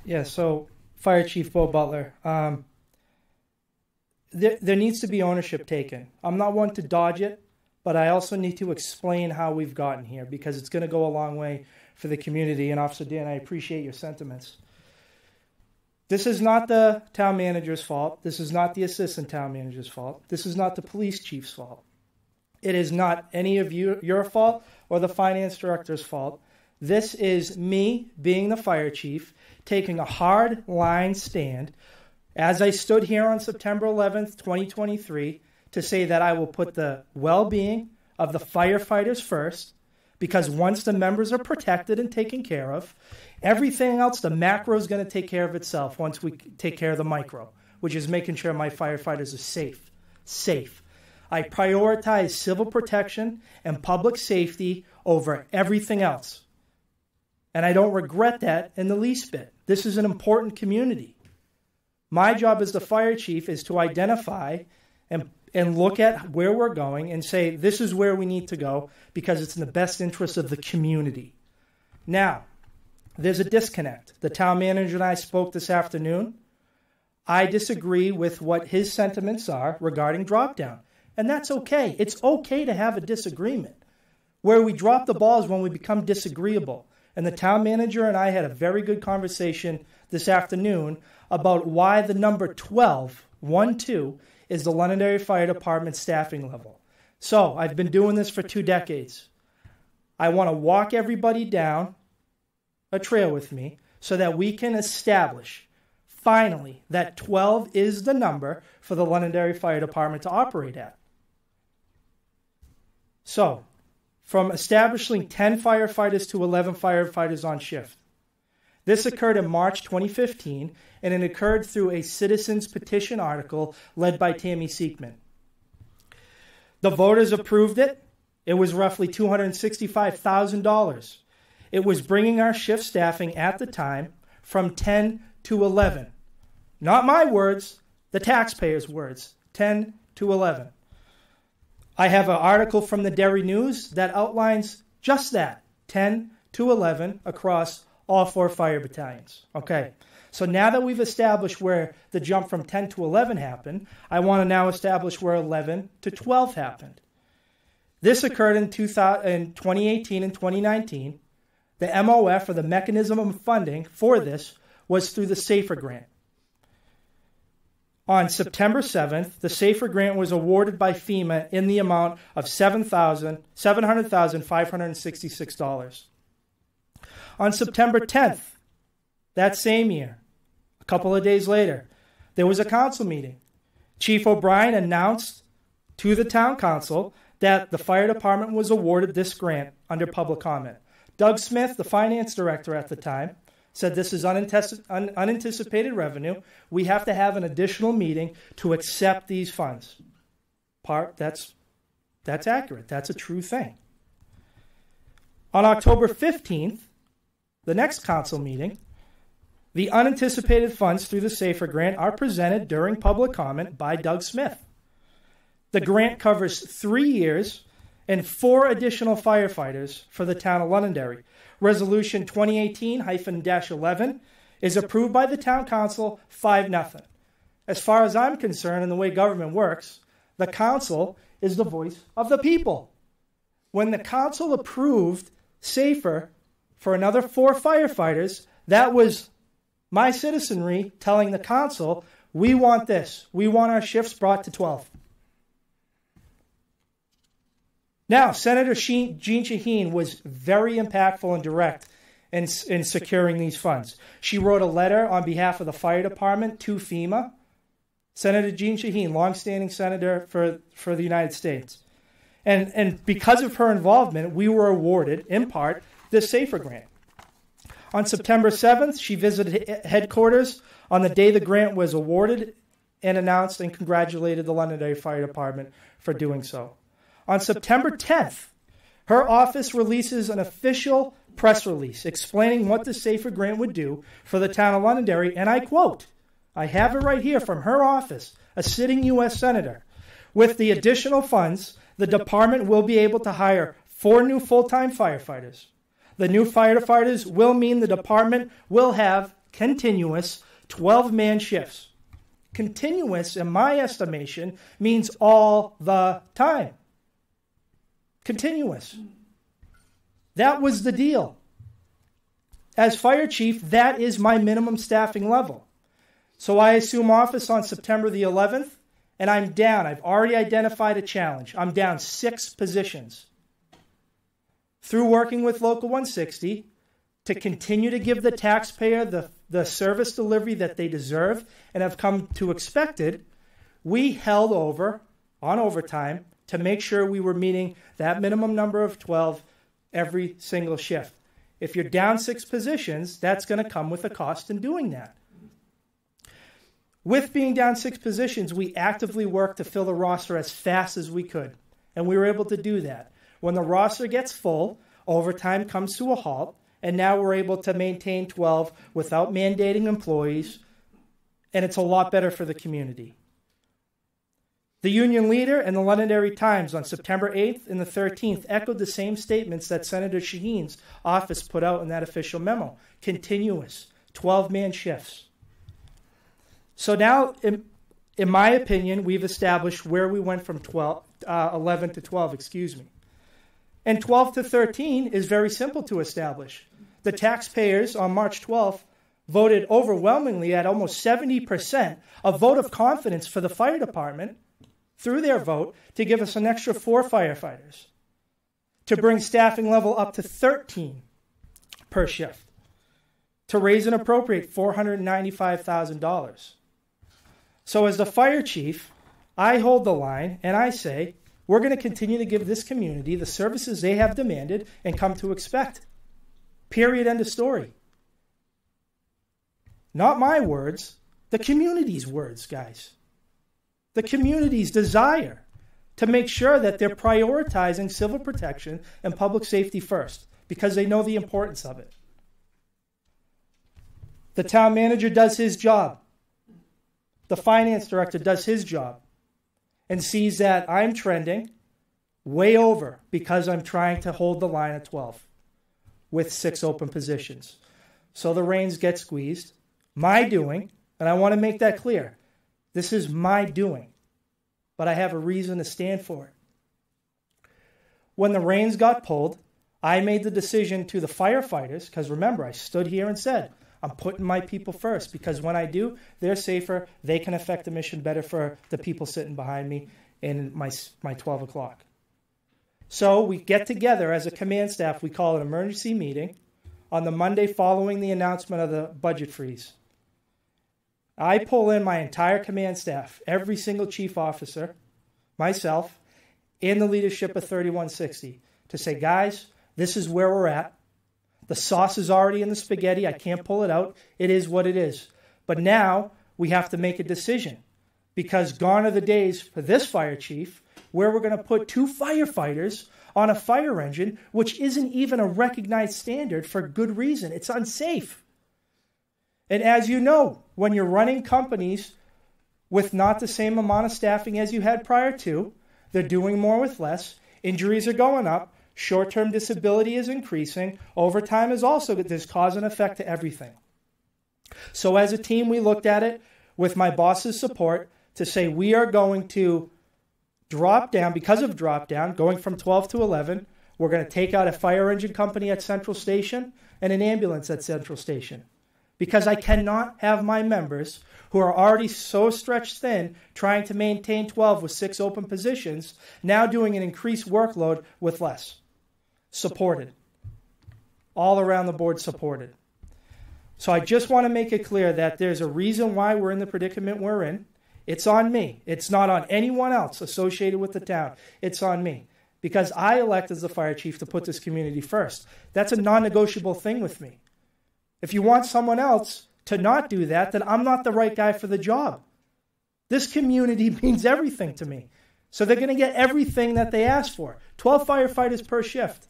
Yeah, so Fire Chief Bo Butler, there needs to be ownership taken. I'm not one to dodge it, but I also need to explain how we've gotten here because it's going to go a long way for the community. And Officer Dan, I appreciate your sentiments. This is not the town manager's fault. This is not the assistant town manager's fault. This is not the police chief's fault. It is not any of your fault or the finance director's fault. This is me, being the fire chief, taking a hard line stand as I stood here on September 11th, 2023, to say that I will put the well-being of the firefighters first, because once the members are protected and taken care of, everything else, the macro is going to take care of itself once we take care of the micro, which is making sure my firefighters are safe. I prioritize civil protection and public safety over everything else. And I don't regret that in the least bit. This is an important community. My job as the fire chief is to identify and look at where we're going and say, this is where we need to go because it's in the best interest of the community. Now, there's a disconnect. The town manager and I spoke this afternoon. I disagree with what his sentiments are regarding drop-down. And that's okay. It's okay to have a disagreement. Where we drop the ball is when we become disagreeable. And the town manager and I had a very good conversation this afternoon about why the number 12, 1-2, is the Londonderry Fire Department staffing level. So I've been doing this for 2 decades. I want to walk everybody down a trail with me so that we can establish finally that 12 is the number for the Londonderry Fire Department to operate at. So, from establishing 10 firefighters to 11 firefighters on shift. This occurred in March 2015, and it occurred through a citizens petition article led by Tammy Seekman. The voters approved it. It was roughly $265,000. It was bringing our shift staffing at the time from 10 to 11. Not my words, the taxpayers' words, 10 to 11. I have an article from the Derry News that outlines just that, 10 to 11 across all 4 fire battalions. Okay, so now that we've established where the jump from 10 to 11 happened, I want to now establish where 11 to 12 happened. This occurred in 2018 and 2019. The MOF, or the mechanism of funding for this, was through the SAFER grant. On September 7th, the SAFER grant was awarded by FEMA in the amount of $700,566. On September 10th, that same year, a couple of days later, there was a council meeting. Chief O'Brien announced to the town council that the fire department was awarded this grant under public comment. Doug Smith, the finance director at the time, said this is unanticipated revenue. We have to have an additional meeting to accept these funds. That's accurate. That's a true thing. On October 15th, the next council meeting, the unanticipated funds through the SAFER grant are presented during public comment by Doug Smith. The grant covers 3 years and 4 additional firefighters for the town of Londonderry. Resolution 2018-11 is approved by the town council 5-0. As far as I'm concerned and the way government works, the council is the voice of the people. When the council approved SAFER for another 4 firefighters, that was my citizenry telling the council, we want this. We want our shifts brought to 12. Now, Senator Jean Shaheen was very impactful and direct in securing these funds. She wrote a letter on behalf of the fire department to FEMA. Senator Jean Shaheen, longstanding senator for the United States. And because of her involvement, we were awarded, in part, this SAFER grant. On September 7th, she visited headquarters on the day the grant was awarded and announced and congratulated the Londonderry Fire Department for doing so. On September 10th, her office releases an official press release explaining what the SAFER grant would do for the town of Londonderry, and I quote, I have it right here from her office, a sitting U.S. senator. With the additional funds, the department will be able to hire 4 new full-time firefighters. The new firefighters will mean the department will have continuous 12-man shifts. Continuous, in my estimation, means all the time. Continuous. That was the deal. As fire chief, that is my minimum staffing level. So I assume office on September the 11th, and I'm down. I've already identified a challenge. I'm down 6 positions. Through working with Local 160 to continue to give the taxpayer the service delivery that they deserve and have come to expect it, we held over on overtime to make sure we were meeting that minimum number of 12 every single shift. If you're down 6 positions, that's going to come with a cost in doing that. With being down 6 positions, we actively worked to fill the roster as fast as we could, and we were able to do that. When the roster gets full, overtime comes to a halt, and now we're able to maintain 12 without mandating employees, and it's a lot better for the community. The union leader and the Londonderry Times on September 8th and the 13th echoed the same statements that Senator Shaheen's office put out in that official memo. Continuous, 12-man shifts. So now, in my opinion, we've established where we went from 11 to 12, And 12 to 13 is very simple to establish. The taxpayers on March 12th voted overwhelmingly at almost 70% a vote of confidence for the fire department through their vote to give us an extra 4 firefighters, to bring staffing level up to 13 per shift, to raise and appropriate $495,000. So as the fire chief, I hold the line and I say, we're going to continue to give this community the services they have demanded and come to expect. Period. End of story. Not my words, the community's words, guys. The community's desire to make sure that they're prioritizing civil protection and public safety first because they know the importance of it. The town manager does his job. The finance director does his job and sees that I'm trending way over because I'm trying to hold the line at 12 with 6 open positions. So the reins get squeezed. My doing, and I want to make that clear, this is my doing, but I have a reason to stand for it. When the reins got pulled, I made the decision to the firefighters, because remember, I stood here and said, I'm putting my people first, because when I do, they're safer, they can affect the mission better for the people sitting behind me in my 12 o'clock. So we get together as a command staff, we call it an emergency meeting, on the Monday following the announcement of the budget freeze. I pull in my entire command staff, every single chief officer, myself, and the leadership of 3160 to say, guys, this is where we're at. The sauce is already in the spaghetti. I can't pull it out. It is what it is. But now we have to make a decision because gone are the days for this fire chief where we're going to put 2 firefighters on a fire engine, which isn't even a recognized standard for good reason. It's unsafe. And as you know, when you're running companies with not the same amount of staffing as you had prior to, they're doing more with less, injuries are going up, short-term disability is increasing, overtime is also, there's cause and effect to everything. So as a team, we looked at it with my boss's support to say we are going to drop down, because of drop down, going from 12 to 11, we're going to take out a fire engine company at Central Station and an ambulance at Central Station. Because I cannot have my members, who are already so stretched thin, trying to maintain 12 with 6 open positions, now doing an increased workload with less. Supported. All around the board supported. So I just want to make it clear that there's a reason why we're in the predicament we're in. It's on me. It's not on anyone else associated with the town. It's on me. Because I elect as the fire chief to put this community first. That's a non-negotiable thing with me. If you want someone else to not do that, then I'm not the right guy for the job. This community means everything to me. So they're going to get everything that they ask for. 12 firefighters per shift.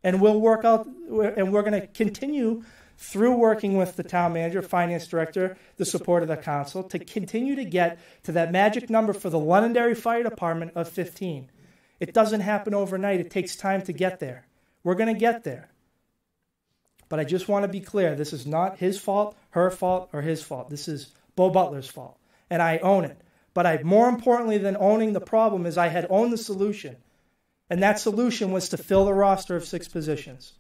And we'll work out, and we're going to continue through working with the town manager, finance director, the support of the council, to continue to get to that magic number for the Londonderry Fire Department of 15. It doesn't happen overnight. It takes time to get there. We're going to get there. But I just want to be clear, this is not his fault, her fault or his fault. This is Bo Butler's fault, and I own it. But more importantly than owning the problem is I had owned the solution, and that solution was to fill the roster of 6 positions.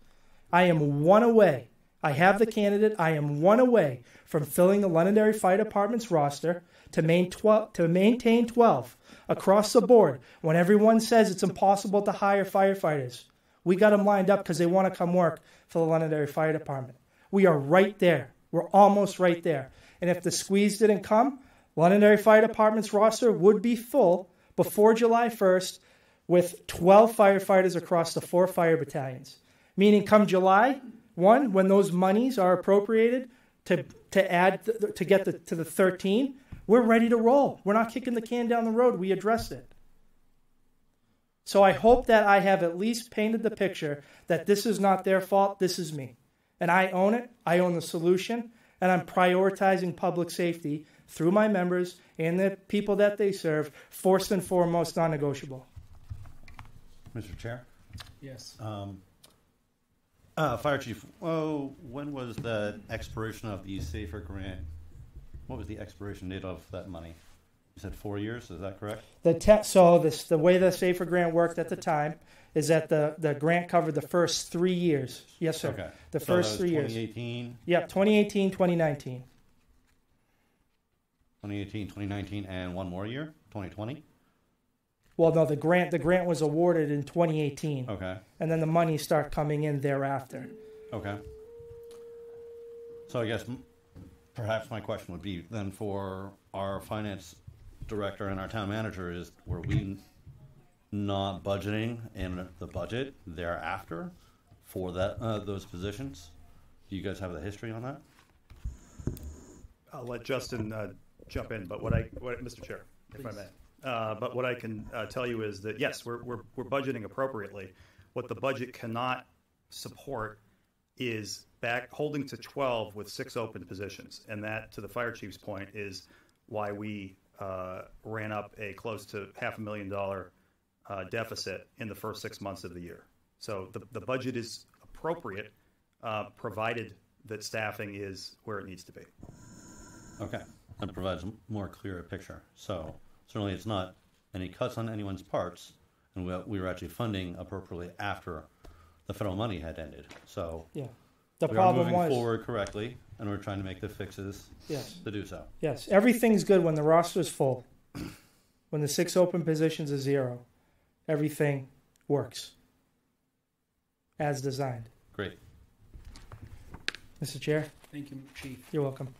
I am one away. I have the candidate. I am one away from filling the Londonderry Fire Department's roster to maintain 12 across the board when everyone says it's impossible to hire firefighters. We got them lined up because they want to come work for the Londonderry Fire Department. We are right there. We're almost right there. And if the squeeze didn't come, Londonderry Fire Department's roster would be full before July 1st with 12 firefighters across the 4 fire battalions. Meaning come July 1, when those monies are appropriated to get to the 13, we're ready to roll. We're not kicking the can down the road. We addressed it. So I hope that I have at least painted the picture that this is not their fault, this is me. And I own it, I own the solution, and I'm prioritizing public safety through my members and the people that they serve, first and foremost, non-negotiable. Mr. Chair? Yes. Fire Chief, when was the expiration of the SAFER grant? What was the expiration date of that money? You said 4 years, is that correct? The way the SAFER grant worked at the time is that the grant covered the first 3 years. Yes, sir. Okay. The first 3 years. 2018? Yep, 2018, 2019. 2018, 2019, and one more year, 2020? Well, no, the grant was awarded in 2018. Okay. And then the money start coming in thereafter. Okay. So I guess perhaps my question would be then for our finance director and our town manager is, were we not budgeting in the budget thereafter for that those positions? Do you guys have the history on that? I'll let Justin jump in, but Mr. Chair, if I may. But what I can tell you is that yes, we're budgeting appropriately. What the budget cannot support is holding to 12 with 6 open positions, and that, to the fire chief's point, is why we ran up a close to $500,000 deficit in the first 6 months of the year. So the budget is appropriate, provided that staffing is where it needs to be. Okay, that provides a more clearer picture. So certainly it's not any cuts on anyone's parts, and we were actually funding appropriately after the federal money had ended. So yeah, we are moving forward correctly, and we're trying to make the fixes to do so. Yes, everything's good when the roster is full. When the 6 open positions are 0, everything works as designed. Great. Mr. Chair? Thank you, Chief. You're welcome.